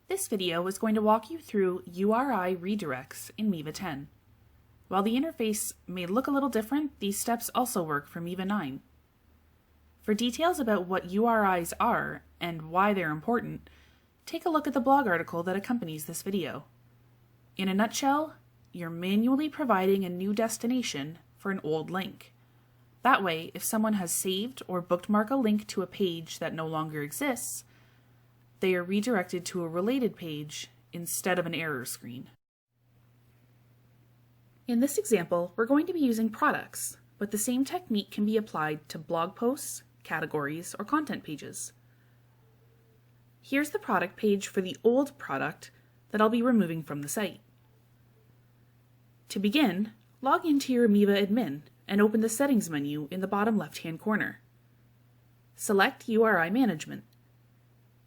This video is going to walk you through Uri Redirects in Miva 10. While the interface may look a little different, these steps also work for Miva 9. For details about what URIs are and why they're important, take a look at the blog article that accompanies this video. In a nutshell, you're manually providing a new destination for an old link. That way, if someone has saved or bookmarked a link to a page that no longer exists, they are redirected to a related page instead of an error screen. In this example, we're going to be using products, but the same technique can be applied to blog posts, categories, or content pages. Here's the product page for the old product that I'll be removing from the site. To begin, log into your Miva admin and open the Settings menu in the bottom left-hand corner. Select Uri Management.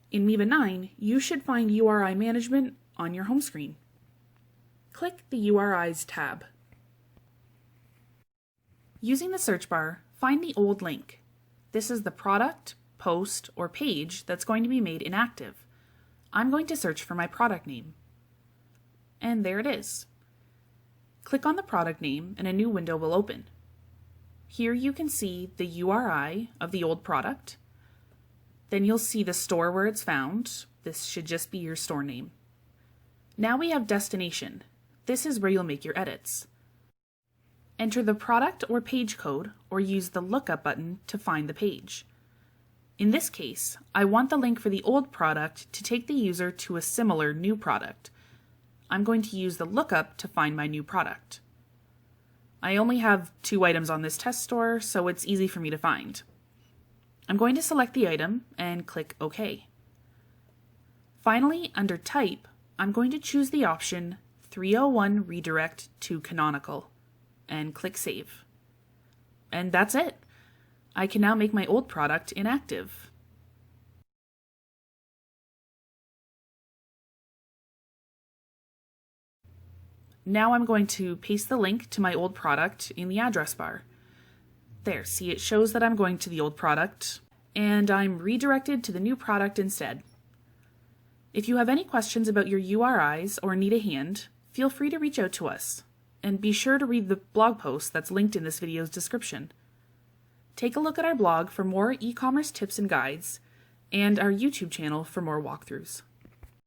In Miva 9, you should find Uri Management on your home screen. Click the URIs tab. Using the search bar, find the old link. This is the product, post, or page that's going to be made inactive. I'm going to search for my product name. And there it is. Click on the product name and a new window will open. Here you can see the URI of the old product. Then you'll see the store where it's found. This should just be your store name. Now we have destination. This is where you'll make your edits. Enter the product or page code or use the lookup button to find the page. In this case, I want the link for the old product to take the user to a similar new product. I'm going to use the lookup to find my new product. I only have 2 items on this test store, so it's easy for me to find. I'm going to select the item and click OK. Finally, under Type, I'm going to choose the option 301 Redirect to Canonical and click Save. And that's it. I can now make my old product inactive. Now I'm going to paste the link to my old product in the address bar. There, see, it shows that I'm going to the old product, and I'm redirected to the new product instead. If you have any questions about your URIs or need a hand, feel free to reach out to us, and be sure to read the blog post that's linked in this video's description. Take a look at our blog for more e-commerce tips and guides, and our YouTube channel for more walkthroughs.